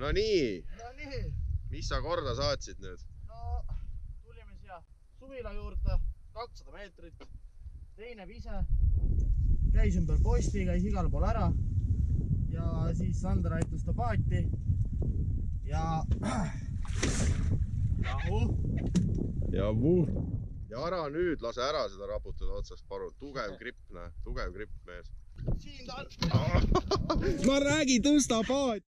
No nii, mis sa korda saatsid nüüd? No tulime siia suvila juurde, 200 meetrit, teine vise, käis ümber posti, käis igal pool ära ja siis Sander aitas ta paati ja jahu. Ja ära nüüd, lase ära seda raputada otsast, palun. Tugev gripp, mees. Siin ta on. Ma räägin, tõsta paat.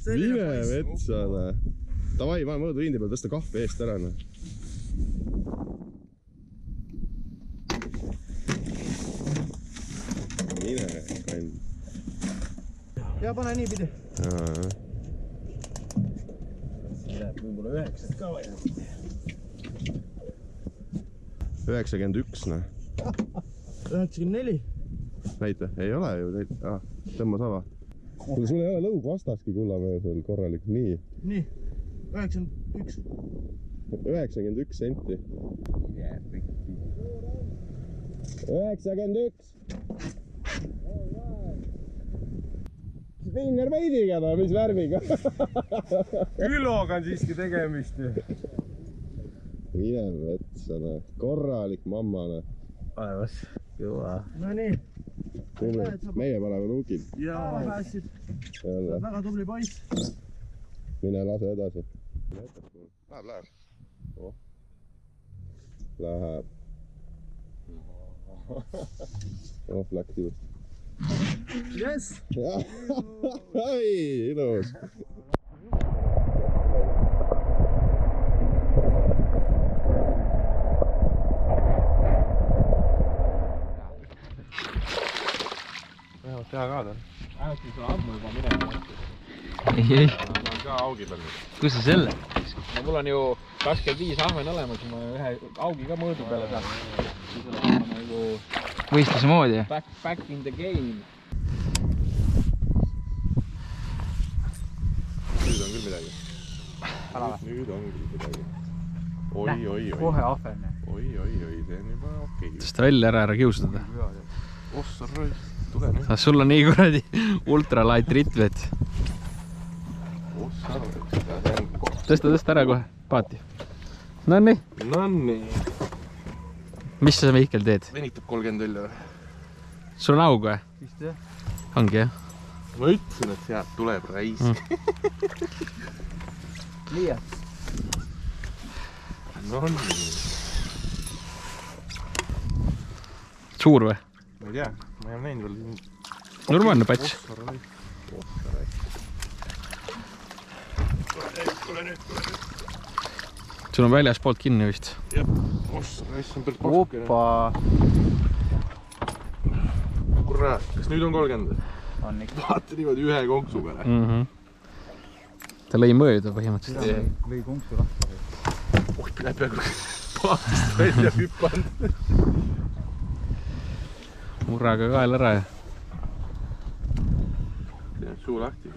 Mine metsale. Davai, ma mõõdu indi peal, tõsta kahve eest ära. Mine, kann. Ja pane nii pidi. Läheb võib-olla 9 ka vaja. 91, noh. 94. Näita, ei ole ju. Tõmba sava. Sul ei ole lõug vastaski kullameesel korralik. Nii. Nii, 91. 91 senti. 91! Vinner veidiga, mis värviga? Küloga on siiski tegemist. Mine metsane, korralik mammane. Aevas, kõva. No nii. Meie paneme nukid. Jaa, pääsid. Väga tubli poiss. Mine lase edasi. Läheb. Läheb. Läks just. Yes! Ai, ilus. Teha ka tal. Ähti sul ammu juba minema. Ei. Ma olen ka augi peal. Kus sa selle? No mul on ju 25 ahven olemas, ma ühe augi ka mõõdu peale saan. Siis on nagu Võistluse moodi? back in the game. Nüüd on küll midagi. Nüüd on küll midagi. Oi. Kohe ahven. Oi, see on juba okei. Tõsta välja ära kiustada. Ossa rõi, tule nüüd. Sul on nii kuradi ultralight ritvet. Ossa rõi. Tõsta ära kohe, paati. Nonii. Mis sa Mihkel teed? Venitab 30 õlle või? Sul on aug või? Vist jah. Ongi jah? Ma ütlesin, et sealt tuleb raisk. Liiat. No nii. Suur või? Ma ei tea, ma ei ole näinud veel. Normaalne pats. Ossa rõi. Tule nüüd. Sul on väljas poolt kinni vist. Jah, ossa rõi, see on päris paskukene. Kurat, kas nüüd on 30? On ikka. Vaata niimoodi ühe konksu peale. Ta lõi mööda põhimõtteliselt. Lõi konksu lahti. Oih, läheb peaaegu paatist välja hüppanud. Murraga kael ära ja. See on suu lahti.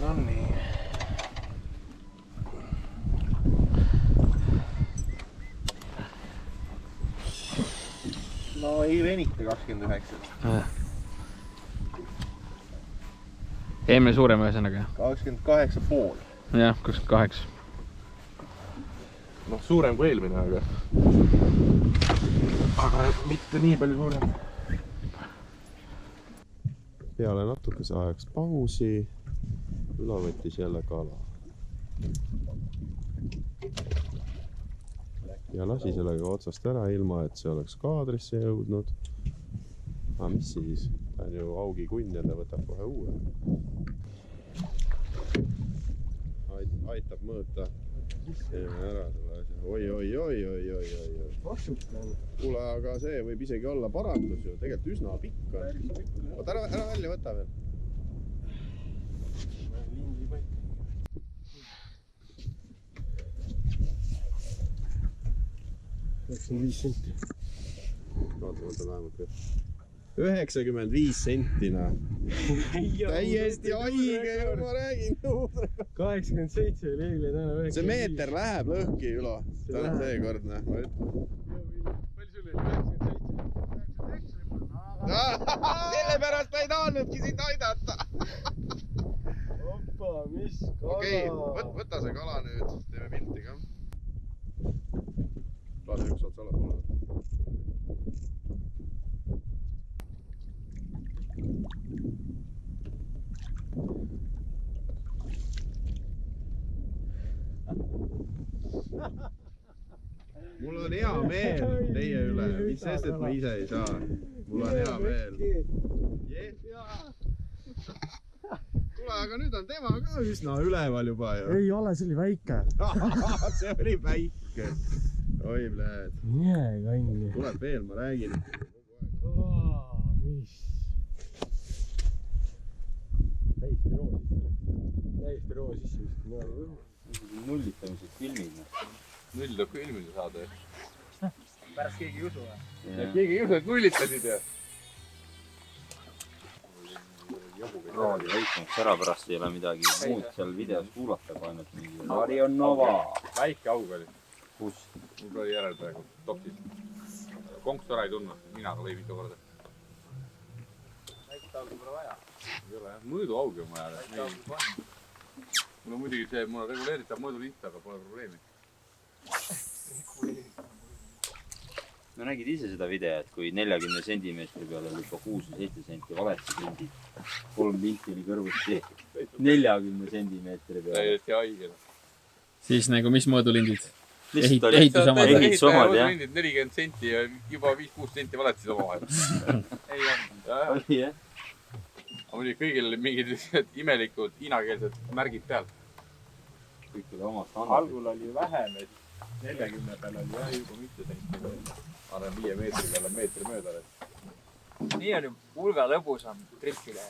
No nii. No ei venita 29. Eelmine suurem ühesõnaga. 28,5. Jah, 28. Noh, suurem kui eelmine, aga mitte nii palju suurem. Peale natukese ajaks pausi üla võttis jälle kala. Ja lasi sellega otsast ära, ilma et see oleks kaadrisse jõudnud. Aga mis siis? Ta on ju augi kunn ja ta võtab kohe uue. Aitab mõõta. Teeme ära selle asja. Oi. Kuule, aga see võib isegi olla parandus ju. Tegelikult üsna pikk on. Oota, ära välja võta veel. 95 senti. Vaata vähemalt veel. 95 sentina. Täiesti haige, ma räägin. 87 oli eile, täna 95. See meeter läheb lõhki, Ülo. Ta on seekordne, ma ütlen. Palju sul oli? 97? Sellepärast ta ei tahtnudki sind aidata. Opa, mis kala? Okei, võta see kala nüüd. Teeme pilti ka. Lase üks ots alla poole. Mul on hea meel teie üle, mis sest, et ma ise ei saa. Mul on hea meel. Tule, aga nüüd on tema ka üsna üleval juba ju. Ei ole, see oli väike. See oli väike. Oi, pläed. Nii, kanni. Tuleb veel, ma räägin. Mis? Täiesti roo sisse vist. Nullitamised filmid. Null tuleb filmida saada. Pärast keegi ei usu või? Ja keegi ei usu, et nullitasid ja. Raadi väikmaks ära, pärast ei ole midagi muud seal videos kuulata, kui ainult mingi Mario Nova. Väike aug oli. Kus? Mul oli järel praegu toksis. Konks ära ei tundnud, minaga lõi mitu korda. Väikest augu pole vaja. Ei ole jah, mõõdu augi on vaja. Väikest augu on. Mul on muidugi see, mul on reguleeritav mõõdulint, aga pole probleemi. No nägid ise seda video, et kui 40 sentimeetri peal oli juba 6-7 senti valesti lindid. 3 linti oli kõrvuti 40 sentimeetri peal. Täiesti haige. Siis nagu mis mõõdulindid? Lihtsalt oli ehitusomad, jah. 40 senti ja juba 5-6 senti valetasid oma vahel. Ei olnud. Oli, jah. Aga muidugi kõigil oli mingid imelikud inakeelsed märgid peal. Kõik oli oma standard. Algul oli ju vähem, et 40 peal oli jah juba mitte senti. Annan 5 meetri peale meetri mööda. Nii on ju hulga lõbusam tripile.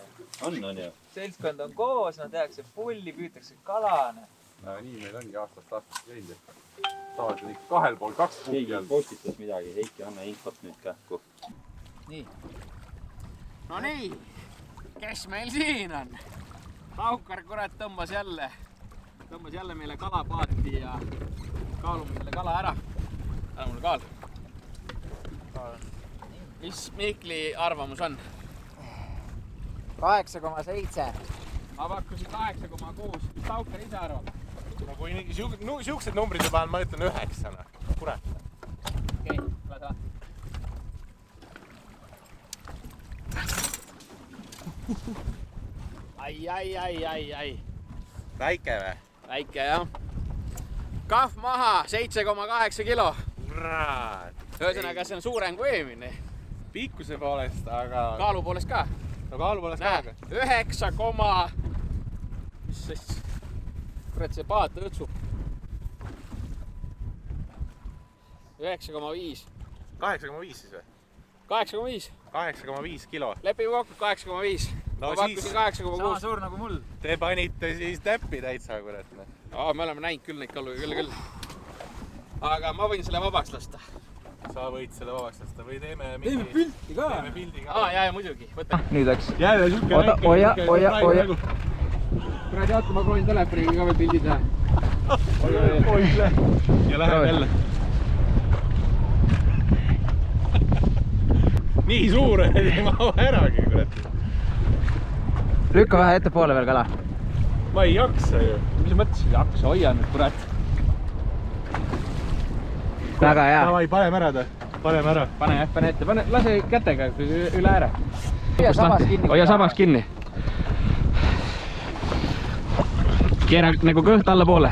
On ju. Seltskond on koos, no tehakse pulli, püütakse kalane. No nii meil ongi aastast käinud. Tavaliselt ikka kahel pool 2 Keegi punkti all. postitas midagi, Heiki, anna infot nüüd kähku. Nii. No nii, kes meil siin on? Paukar kurat tõmbas jälle meile kalapaati ja kaalume selle kala ära. Anna mulle kaal. Mis Mikli arvamus on? 8,7. Ma pakkusin 8,6. Mis Paukar ise arvab? No kui siuksed numbrid juba on, ma ütlen 9. Kurat. Okei, lase lahti. Ai. Väike või? Väike jah. Kahv maha, 7,8 kilo. Kurat. Ühesõnaga, see on suurem kui eelmine. Pikkuse poolest, aga... Kaalu poolest ka. No kaalu poolest ka. 9, mis siis? Kurat, see paat õõtsub. 9,5. 8,5 siis või? 8,5. 8,5 kilo. Lepime kokku 8,5. No ma pakkusin 8,6. Sama suur nagu mul. Te panite siis täppi täitsa, kurat. Me oleme näinud küll neid kallu, küll. Aga ma võin selle vabaks lasta. Sa võid selle vabaks lasta või teeme pilti ka. Teeme pildi ka. Jaa, muidugi. Võta. Nüüd läks. Jälle siuke väike. Oja. Kurat, jaata, ma proovin telefoniga ka veel pildid teha. Oile. Ja läheb jälle. Nii suur ei mahu äragi, kurat. Lükka vähe ettepoole veel kala. Ma ei jaksa ju. Mis mõttes ei jaksa? Hoia nüüd, kurat. Väga hea. Davai, paneme ära ta. Paneme ära. Pane ette. Lase kätega üle ääre. Hoia sabas kinni. Keera nagu kõht alla poole.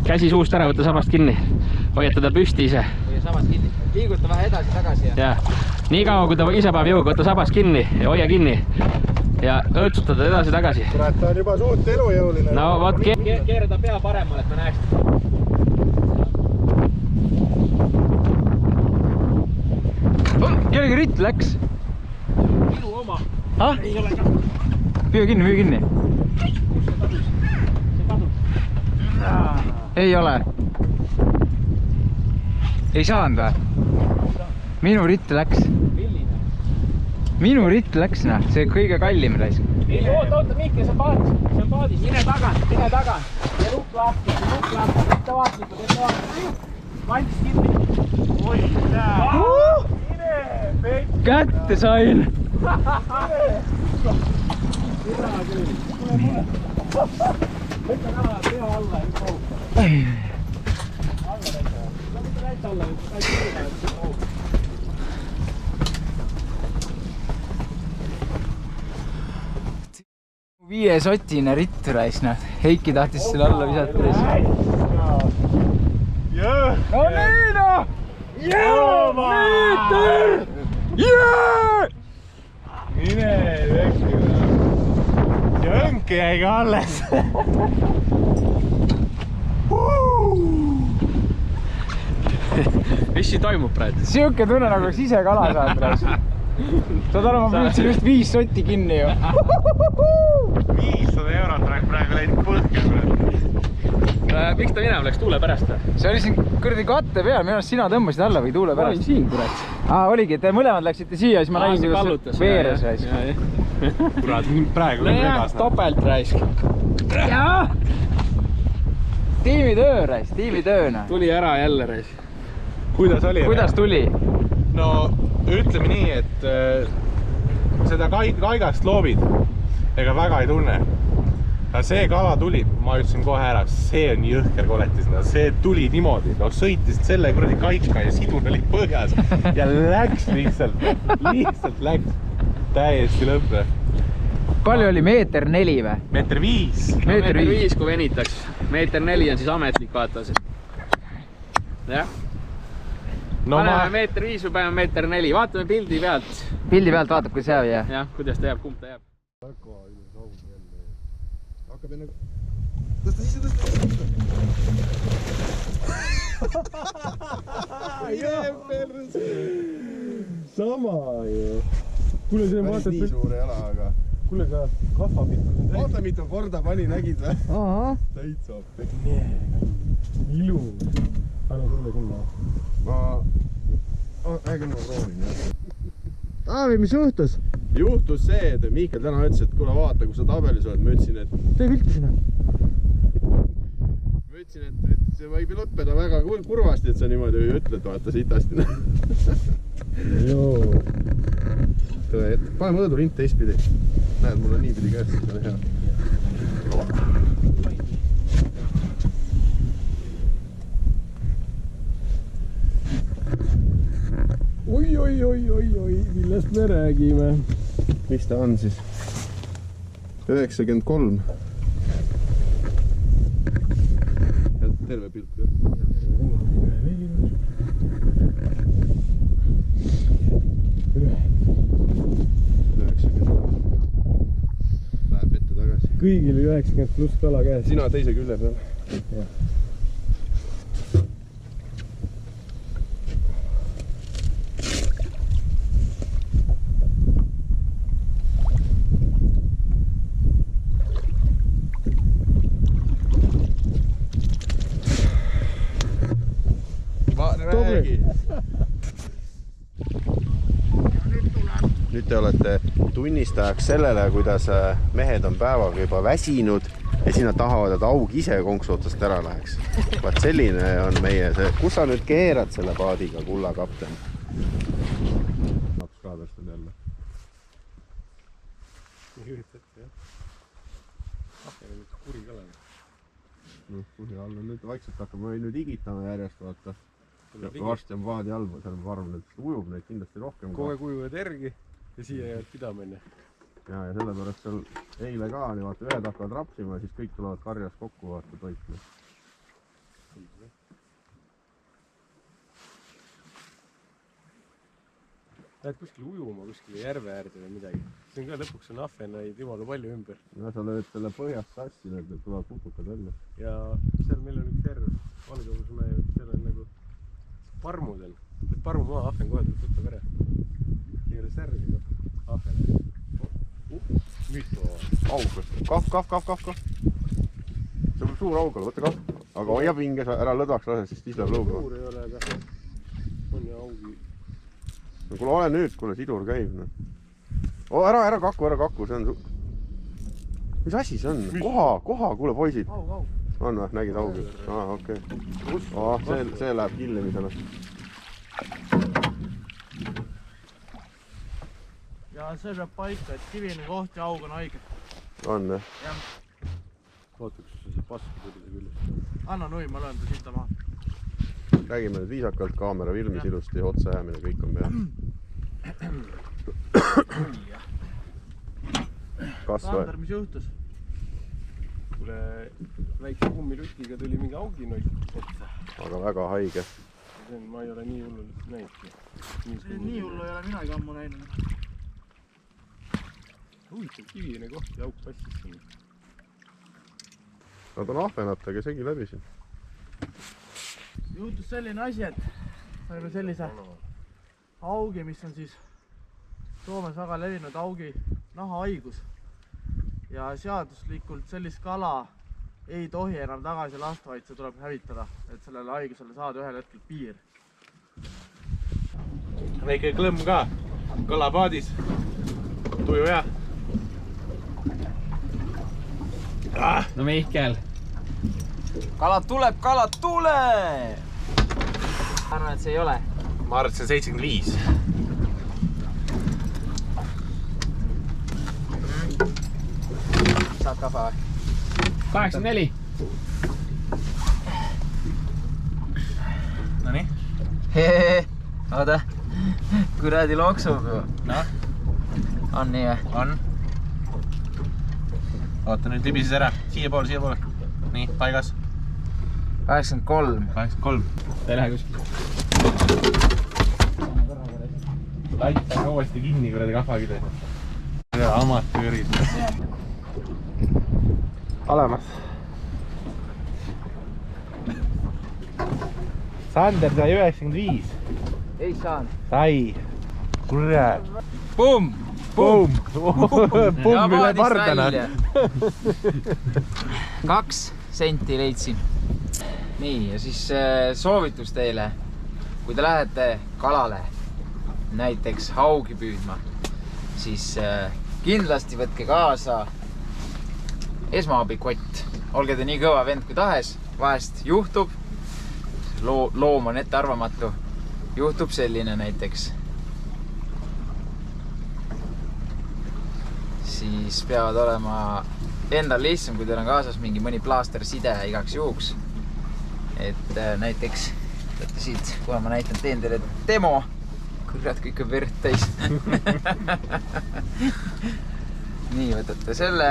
Käsi suust ära, võtta sabast kinni. Hoiata ta püsti ise. Hoia sabas kinni. Liiguta vähe edasi-tagasi. Ja. Nii kaua, kui ta ise päev jõuga, võtta sabas kinni ja hoia kinni. Ja õõtsutada edasi-tagasi. Kurat, ta on juba suht elujõuline. No vot, Keera ta pea paremale, et me näeks. Kellegi ritt läks. Minu oma. Ei ole ka. Püüa kinni. See kadus. Ei ole. Ei saanud või? Minu ritt läks. Milline? minu ritt läks, noh, see kõige kallim raisk. ei, oota, Mihkel, see on paadis. See on paadis. Mine tagant. Ja lukk lahti. Ettevaatlikud. Kandis kinni. Oi, näe. Kätte sain! Võtta raha pea alla ja üks hoog. Alla täitsa. Võtta täitsa alla, täitsa hoog. Viiesotine ritt rais, noh. Heiki tahtis selle alla visata rais. No nii, noh! Meeter! Mine vekki. Ja õnke jäi ka alles. Mis siin toimub praegu? Siuke tunne nagu ise kala saad rais. Saad aru, ma püüdsin just 5 sotti kinni ju. 500 eurot oleks praegu läinud põhja. Miks ta minema läks tuule pärast? See oli siin kuradi katte peal, minu arust sina tõmbasid alla või tuule pärast? Olin siin, kurat. Oligi, te mõlemad läksite siia, siis ma näin, kuidas veeres rais. Kurat, praegu no jah, topelt raisk. Jaa! Tiimitöö rais, tiimitööna. Tuli ära jälle raisk. Kuidas oli? Kuidas tuli? No ütleme nii, et seda kaigast loobid ega väga ei tunne. Ja see kala tuli, ma ütlesin kohe ära, see on jõhker koletis, no see tuli niimoodi, no sõitis selle kuradi kaika ja sidur oli põhjas ja läks lihtsalt läks täiesti lõpre. Palju oli? meeter 4 või? Meeter 5. Meeter 5, kui venitaks. Meeter 4 on siis ametlik, vaata. Jah. No paneme meeter 5 või paneme meeter 4. Vaatame pildi pealt. Pildi pealt vaatab, kuidas jääb, jah? Jah, kuidas ta jääb, kumb ta jääb. Hakkab enne... Tõsta sisse. Sama ju. Kuule, see on vaata... Nii suure jala, aga... Kuule, sa kasvapikkus on täis. Vaata, mitu korda pani, nägid või? Aha. Täitsa. Ilus. Anna sulle külla. Ma proovin, jah. Taavi, mis juhtus? Juhtus see, et Mihkel täna ütles, et kuule vaata, kui sa tabelis oled, ma ütlesin, et... Tee pilti sinna. Ma ütlesin, et see võib lõppeda väga kurvasti, et sa niimoodi ütled, vaata sitasti. Joo. Pane mõõdulint teistpidi. Näed, mul on niipidi käes, siis on hea. Oi, millest me räägime? Mis ta on siis? 93. Ja terve pilt ka. Läheb ette tagasi. Kõigil 90 pluss kala käes. Sina teise külje peal. Jah. Nüüd te olete tunnistajaks sellele, kuidas mehed on päevaga juba väsinud ja siis nad tahavad, et aug ise konksu otsast ära läheks. Vaat selline on meie see. Kus sa nüüd keerad selle paadiga, kulla kapten? Laps kaadastab jälle. Nii üritati, jah. Ahkel on üks kuri kala. Kuhi all on nüüd vaikselt hakkab, ma nüüd igitama järjest, vaata. Varsti on paadi all, seal ma arvan, et ujub neid kindlasti rohkem. Kogu aeg ujuvad ergi ja siia jäävad pidamine. Ja sellepärast seal eile ka, vaata, ühed hakkavad rapsima ja siis kõik tulevad karjas kokku, vaata, toitma. Lähed kuskil ujuma, kuskil järve äärde või midagi. See on ka lõpuks on ahvenaid jumala palju ümber. Ja sa lööd selle põhjast sassi, need tulevad putukad välja. Ja seal meil on üks järv, Valgevusmäe, seal on nagu parmudel. Parmu maa ahven kohe tuleb võtta vere. Keeras järgi ka ahven. Mitu aug. Kahv. See on suur aug olla, võtta kahv. Aga hoia pinges, ära lõdvaks lase, sest siis läheb lõuga. Suur ei ole, aga on ju augi. No kuule, ole nüüd, kuule sidur käib. Ära kaku, see on mis asi see on? Koha, kuule poisid. On või? Nägid augi? Okei. See läheb killimisele. Ja see peab paika, et kivine koht ja aug on haige. On jah? Jah. Vaataks, see pasku kuidagi küljest. Anna nui, ma löön ta sitta maha. Räägime nüüd viisakalt, kaamera filmis ilusti, otsajäämine, kõik on peal. Kas või? Sander, mis juhtus? Kuule, väikse kummilükiga tuli mingi auginoid otsa. Aga väga haige. Ma ei ole nii hullu näidki. Nii hullu ei ole minagi ammu näinud. Huvitav kivine koht ja auk passis siin. Nad on ahvenatega segi läbi siin. Juhtus selline asi, et saime sellise augi, mis on siis Soomes väga levinud augi nahahaigus. Ja seaduslikult sellist kala ei tohi enam tagasi lasta, vaid see tuleb hävitada, et sellele haigusele saada ühel hetkel piir. Väike klõmm ka, kalapaadis. Tuju hea. No Mihkel. Kalad tuleb! Ma arvan, et see ei ole. Ma arvan, et see on 75. Saad kafa või? 84. Nonii. Oota. Kuradi loksub ju. No? On nii või? On. Oota, nüüd libises ära. Siia poole. Nii, paigas. 83. Ta ei lähe kuskil. Laitame uuesti kinni, kuradi kahvakide. Amatöörid. Olemas. Sander sai 95. Ei saanud. Sai. Kurat. Pumm! Pumm üle pardana. 2 senti leidsin. Nii, ja siis soovitus teile. Kui te lähete kalale, näiteks haugi püüdma, siis kindlasti võtke kaasa esmaabikott. Olge te nii kõva vend kui tahes, vahest juhtub, loom on ettearvamatu, juhtub selline näiteks. Siis peavad olema endal lihtsam, kui teil on kaasas mingi mõni plaaster side igaks juhuks. Et näiteks, võtate siit, kohe ma näitan, teen teile demo. Kurat, kõik on verd täis. Nii, võtate selle,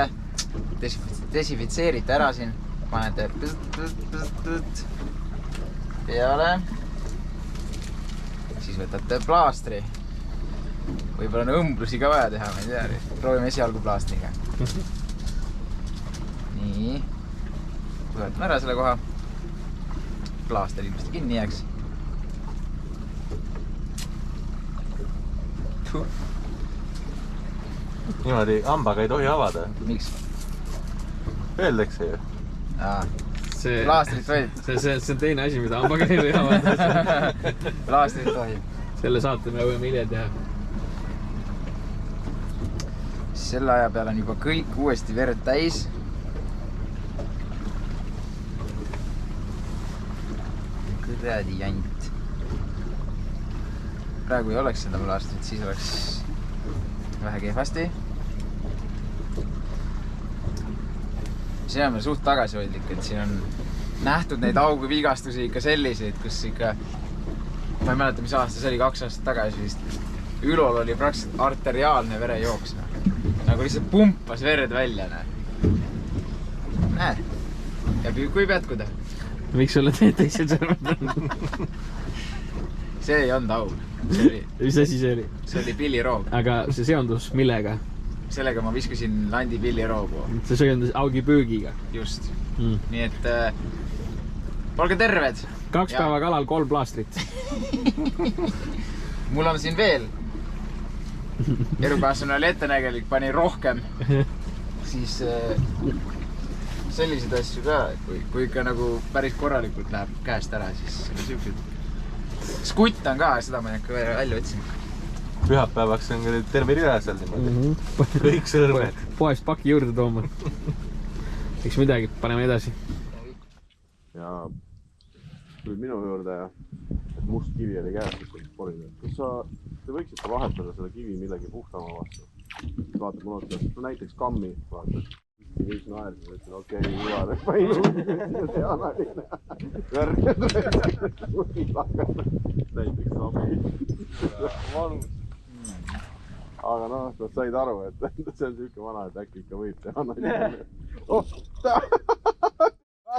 desinfitseerite ära siin, panete peale. Siis võtate plaastri. Võib-olla on õmblusi ka vaja teha, ma ei tea. Proovime esialgu plaastriga. Nii. Võtame ära selle koha. Plaaster ilmselt kinni jääks. Niimoodi hambaga ei tohi avada. Miks? Öeldakse ju. Plaastrit tohib. See on teine asi, mida hambaga ei tohi avada. Plaastrit tohib. Selle saate me võime hiljem teha. Selle aja peal on juba kõik uuesti verd täis. Kuradi jant. Praegu ei oleks seda plaastrit, siis oleks vähe kehvasti. Siin on meil suht tagasihoidlik, et siin on nähtud neid auguvigastusi ikka selliseid, kus ikka, ma ei mäleta, mis aasta see oli, 2 aastat tagasi vist. Ülol oli praktiliselt arteriaalne verejooks. Nagu lihtsalt pumpas verd välja. Näe, kui jätkuda. Miks sulle teised sõrmed on? See ei olnud aug. Mis asi see oli? See oli pilliroog. Aga see seondus millega? Sellega ma viskasin landi pilliroogu. See seondus augi püügiga? Just. Nii et olge terved. 2 päeva kalal 3 plaastrit. Mul on siin veel. Elukaaslane oli ettenägelik, pani rohkem. Siis selliseid asju ka, kui ikka nagu päris korralikult läheb käest ära, siis siuksed. Skutt on ka, seda ma ei hakka välja otsima. pühapäevaks on terve rida seal niimoodi. Kõik sõrmed. Poest paki juurde tooma. Eks midagi, paneme edasi. Ja tuli minu juurde ja must kivi oli käes, kus te võiksite vahetada selle kivi millegi puhtama vastu. Vaata, mul ootas, näiteks kammi, vaata. Kõik naersid, ütlesin, okei, juhale, painu, teanaline. Värged näiteks kammi. Valus. Aga noh, nad said aru, et see on siuke vana, et äkki ikka võib teanaline. Oh,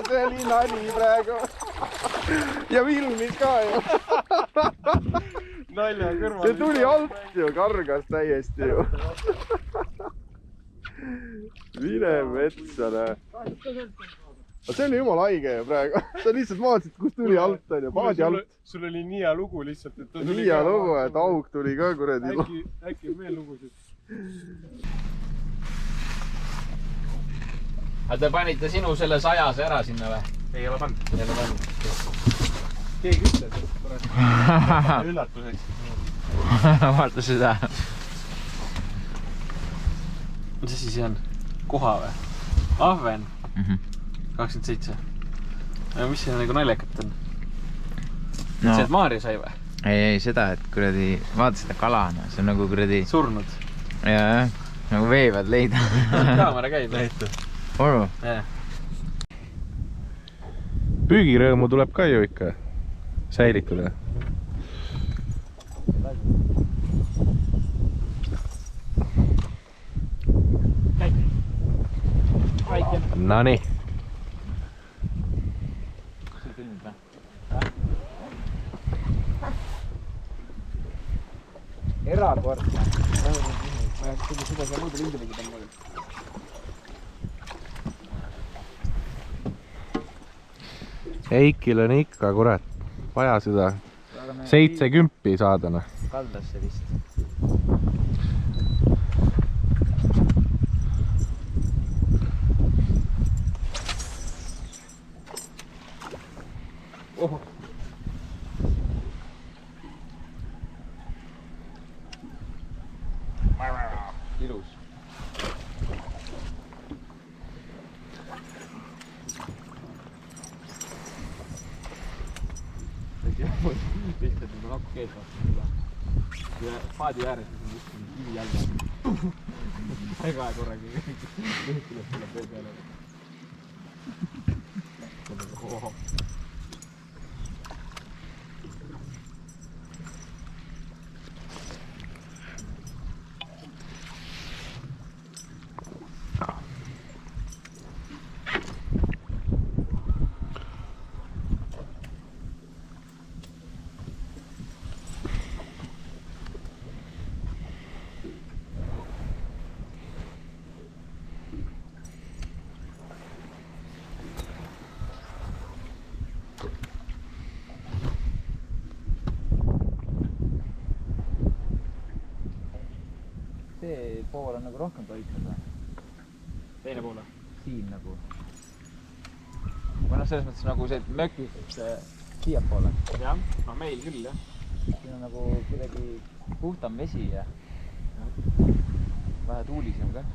see oli nali praegu. Ja filmis ka ju. Nalja kõrval. See tuli alt ju, kargas täiesti ju. Mine metsale. See oli jumala haige ju praegu. Sa lihtsalt vaatasid, kus tuli alt on ju, paadi alt. Sul oli nii hea lugu lihtsalt, et nii hea lugu, et auk tuli ka kuradi. Äkki veel lugusid. Aga te panite sinu selle 100 ära sinna või? Ei ole pannud. Ei ole pannud. Keegi ütles, et üllatuseks. Vaata seda. Mis asi see on? Koha või? Ahven? 27. Mis see nagu naljakat on? See, et Maarja sai või? Ei, seda, et kuradi, vaata seda kala, see on nagu kuradi... Surnud? Jaa, nagu vee pead leida. Kaamera käib. Oru? Püügirõõmu tuleb ka ju ikka säilitada. Nonii. Erakord. Ma ei tea, seda seal muude lindilegi tõmmagi. Eikil on ikka, kurat, vaja seda 70 saada. Kaldasse vist. Oho. Ilus. Lihtsalt on hakku kees vastu. Ja paadi ääres on just kivi jälle. Ega korraga lühküles tuleb vee peale. See pool on nagu rohkem toitud või? Teine poole? Siin nagu. Või noh, selles mõttes nagu see mökist siia poole. Jah, no meil küll jah. Siin on nagu kuidagi puhtam vesi ja vähe tuulisem ka.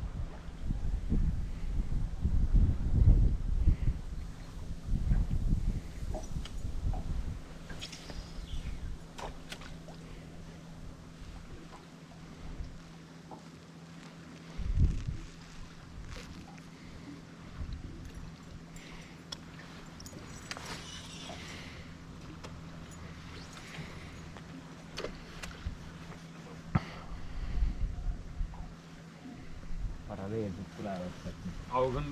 Paralleelselt tulevad. Aug on...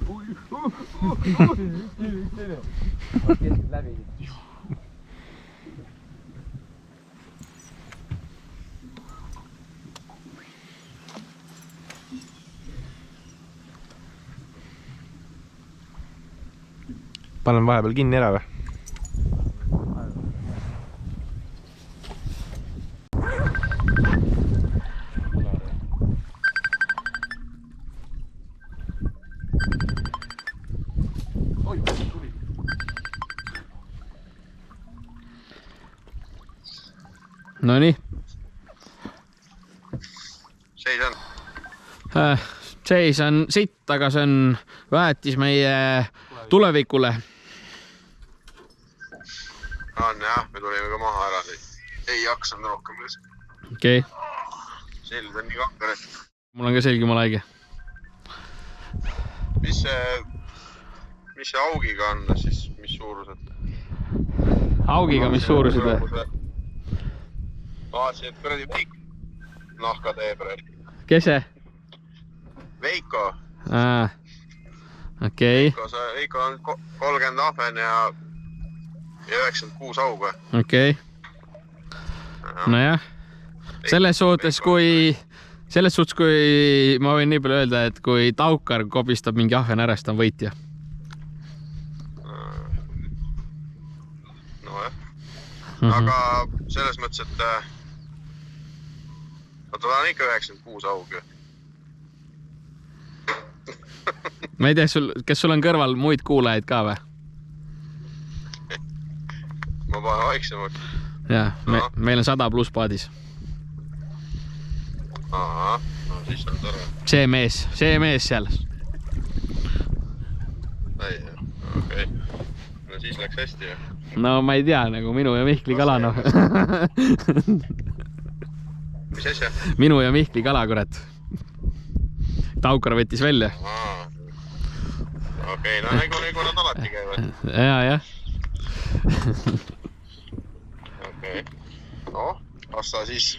Keskelt läbi. Panen vahepeal kinni ära või? Nonii. seis on sitt, aga see on väetis meie tulevikule. On jah, me tulime ka maha ära. Ei jaksanud rohkem lihtsalt. Okei. Selg on nii kakkar, et... Mul on ka selg jumala haige. Mis see augiga on siis, mis suurused? Augiga, mis suurused või? Vaatasin, et kuradi Veiko nahka teeb. Kes see? Veiko. Okei. Veiko on 30 ahven ja 96 auga. Okei. Nojah. Selles suhtes, kui ma võin nii palju öelda, et kui Taukar kobistab mingi ahven ära, siis ta on võitja. Nojah. Aga selles mõttes, et ta on ikka 96 auga. Ma ei tea, kas sul on kõrval muid kuulajaid ka või? Ma panen vaiksemaks. Jah, meil on 100+ paadis. Aha, no siis on tore. See mees seal. Okei. No siis läks hästi, jah? No ma ei tea, nagu minu ja Mihkli kala, noh. Mis asja? Minu ja Mihkli kala, kurat. Taukar võttis välja. Okei, no nagu nad alati käivad. Jah. Okei. Noh, kas sa siis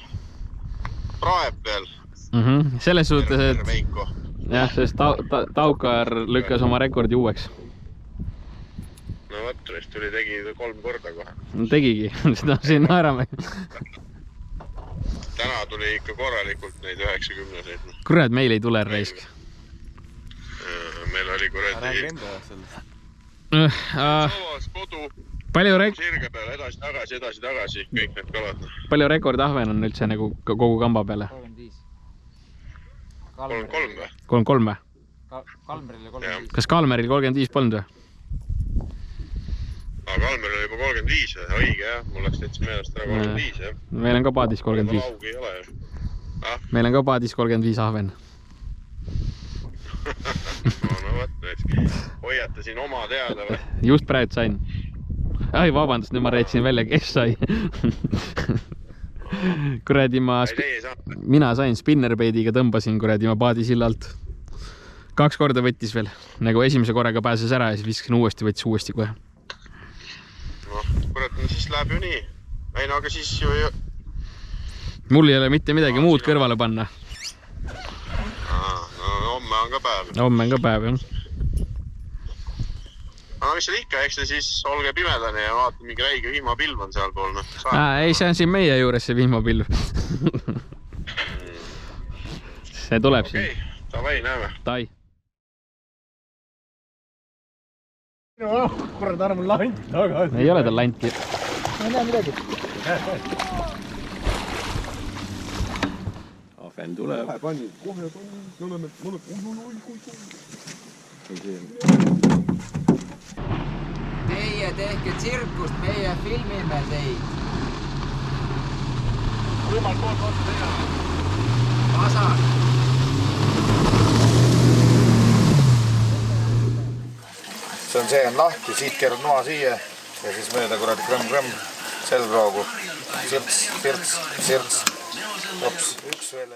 praeb veel? Selles suhtes, et... Jah, sest Taukar lükkas oma rekordi uueks. No võt, vist tegi 3 korda kohe. No tegigi, seda siin naerame. Täna tuli ikka korralikult neid 90-seid. Kurat, meil ei tule raisk. Meil oli kuradi... Räägi enda sellest. Soos, kodu, sirge peale, edasi-tagasi, kõik need kalad. Palju rekordahven on üldse nagu kogu kamba peale? 35. 33 või? 33 või? Kalmeril 35. Kas Kalmeril 35 polnud või? Aga Kalmeril oli juba 35 või? Õige jah, mul läks täitsa meelest ära 35 jah. Meil on ka paadis 35. Augi ei ole ju. Meil on ka paadis 35 ahven. No võt, hoiate siin oma teada või? Just praegu sain. Ai, vabandust, nüüd ma rääkisin välja, kes sai. Kuradi mina sain spinnerbaidiga, tõmbasin kuradi ma paadisillalt. 2 korda võttis veel. Nagu esimese korraga pääses ära ja siis viskasin uuesti, võttis uuesti kohe. Noh, kurat, siis läheb ju nii. Ei, no aga siis ju... Mul ei ole mitte midagi muud kõrvale panna. No homme on ka päev. Homme on ka päev, jah. No mis seal ikka, eks te siis olge pimedani ja vaata mingi räige vihmapilv on seal pool. Ei, see on siin meie juures see vihmapilv. See tuleb siin. Okei, davai, näeme. Tai. Kurat, arvan lanti tagasi. Ei ole tal lanti. Ma ei näe midagi. Ahven tuleb. Kohe Teie tehke tsirkust, meie filmime teid. Võimal poolt vastu teha. Vasak. See on lahti, siit keerad noa siia ja siis mööda kuradi krõmm-krõmm selgroogu. Sirts, hops, üks veel.